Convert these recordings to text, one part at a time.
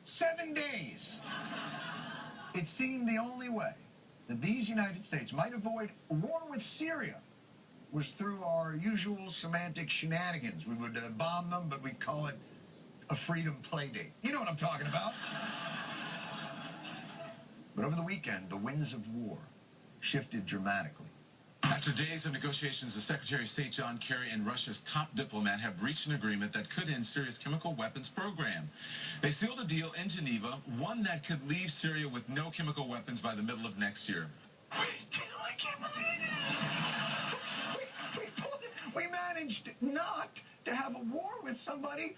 7 days. It seemed the only way that these United States might avoid war with Syria was through our usual semantic shenanigans. We would bomb them, but we'd call it a freedom play date. You know what I'm talking about. But over the weekend, the winds of war shifted dramatically. After days of negotiations, the Secretary of State John Kerry and Russia's top diplomat have reached an agreement that could end Syria's chemical weapons program. They sealed a deal in Geneva, one that could leave Syria with no chemical weapons by the middle of next year. I can't believe it. We managed not to have a war with somebody.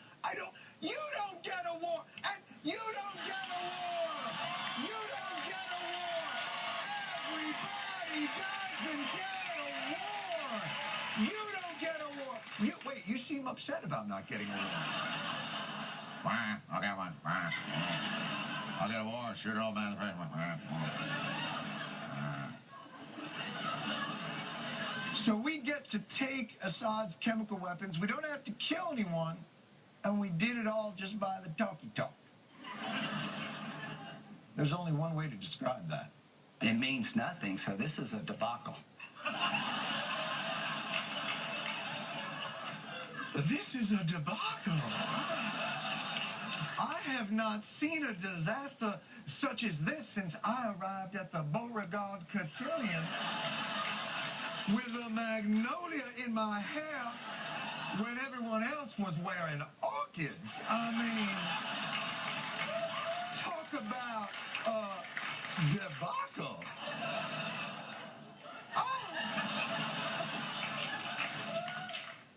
You don't get a war, and you don't get a war. You don't get a war. Everybody doesn't get a war. You don't get a war. Wait, you seem upset about not getting a war. I'll get one. I'll get a war. Shoot it all man. So we get to take Assad's chemical weapons. We don't have to kill anyone. And we did it all just by the talkie talk. There's only one way to describe that. It means nothing, so this is a debacle. This is a debacle. I have not seen a disaster such as this since I arrived at the Beauregard Cotillion with a magnolia in my hair when everyone else was wearing orchids. I mean, talk about debacle. Oh.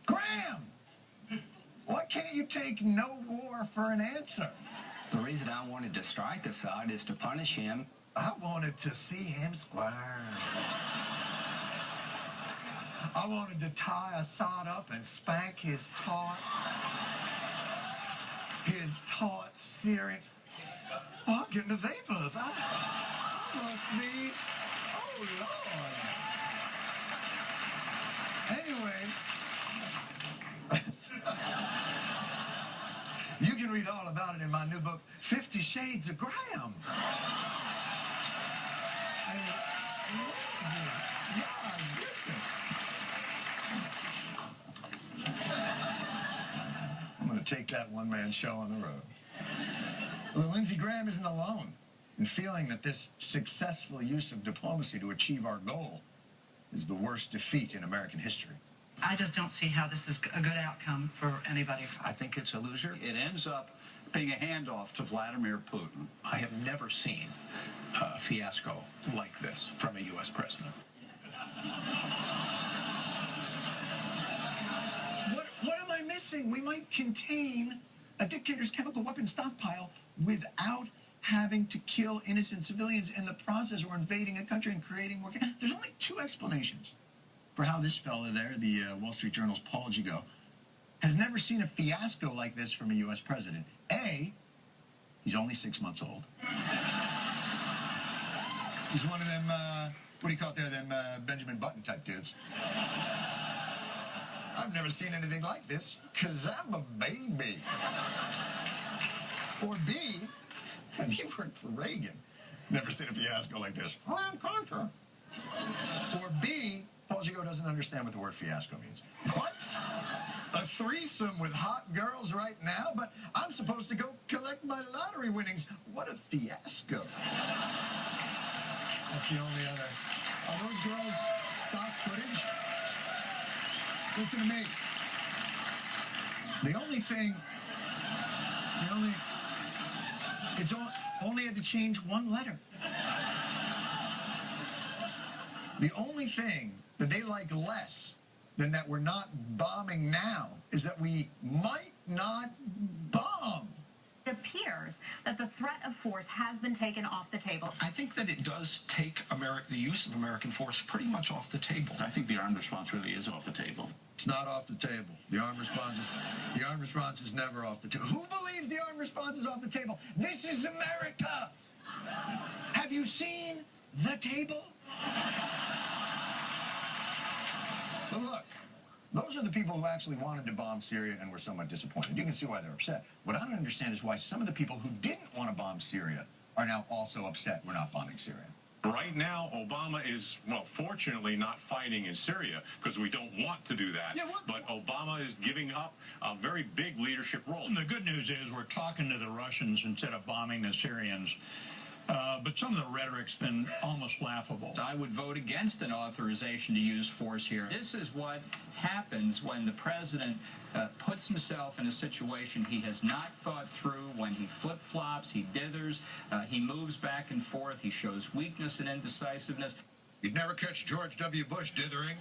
Graham, why can't you take no war for an answer? The reason I wanted to strike Assad is to punish him. I wanted to see him squirm. I wanted to tie Assad up and spank his taut Syrian. Oh, I'm getting the vapors. I must be, oh Lord. Anyway, you can read all about it in my new book, 50 Shades of Graham. Take that one-man show on the road. Well, Lindsey Graham isn't alone in feeling that this successful use of diplomacy to achieve our goal is the worst defeat in American history. I just don't see how this is a good outcome for anybody. I think it's a loser. It ends up being a handoff to Vladimir Putin. I have never seen a fiasco like this from a U.S. president. What am I missing? We might contain a dictator's chemical weapon stockpile without having to kill innocent civilians in the process, or invading a country and creating more. There's only two explanations for how this fella there, the Wall Street Journal's Paul Gigot, has never seen a fiasco like this from a U.S. president. A, he's only 6 months old. He's one of them, what do you call it there, them Benjamin Button type dudes. I've never seen anything like this, because I'm a baby. Or B, and he worked for Reagan. Never seen a fiasco like this. I'm contra. Or B, Paul Gigot doesn't understand what the word fiasco means. What? A threesome with hot girls right now? But I'm supposed to go collect my lottery winnings. What a fiasco. That's the only other. Are those girls stock footage? Listen to me. It's only had to change one letter. The only thing that they like less than that we're not bombing now is that we might not bomb. It appears that the threat of force has been taken off the table. I think that it does take the use of American force pretty much off the table. I think the armed response really is off the table. It's not off the table. The armed response is never off the table. Who believes the armed response is off the table? This is America. Have you seen the table? But look, those are are the people who actually wanted to bomb Syria and were somewhat disappointed. You can see why they're upset. What I don't understand is why some of the people who didn't want to bomb Syria are now also upset we're not bombing Syria. Right now, Obama is, well, fortunately not fighting in Syria because we don't want to do that. Yeah, but Obama is giving up a very big leadership role. And the good news is we're talking to the Russians instead of bombing the Syrians. But some of the rhetoric's been almost laughable. I would vote against an authorization to use force here. This is what happens when the president puts himself in a situation he has not thought through, when he flip-flops, he dithers, he moves back and forth, he shows weakness and indecisiveness. You'd never catch George W. Bush dithering.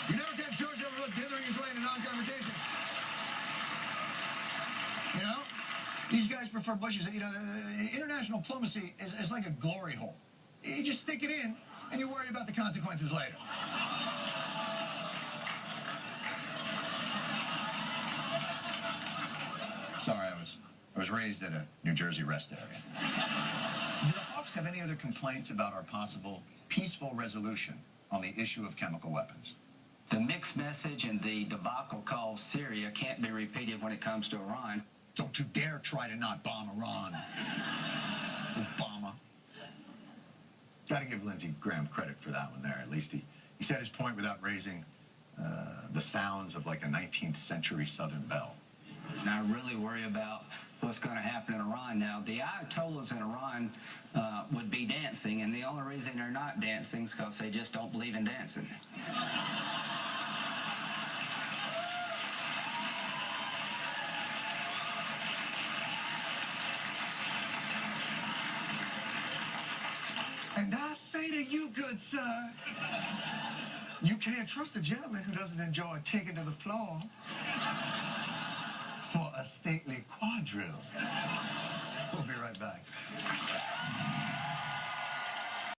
You never catch George W. Bush dithering his way into non-confrontation. You know? These guys prefer Bushes. You know, the international diplomacy is like a glory hole. You just stick it in, and you worry about the consequences later. Sorry, I was raised at a New Jersey rest area. Do the Hawks have any other complaints about our possible peaceful resolution on the issue of chemical weapons? The mixed message and the debacle called Syria can't be repeated when it comes to Iran. Don't you dare try to not bomb Iran, Obama. Got to give Lindsey Graham credit for that one there. At least he said his point without raising the sounds of like a 19th century Southern belle. And I really worry about what's going to happen in Iran now. The Ayatollahs in Iran would be dancing, and the only reason they're not dancing is because they just don't believe in dancing. And I say to you, good sir, you can't trust a gentleman who doesn't enjoy taking to the floor for a stately quadrille. We'll be right back.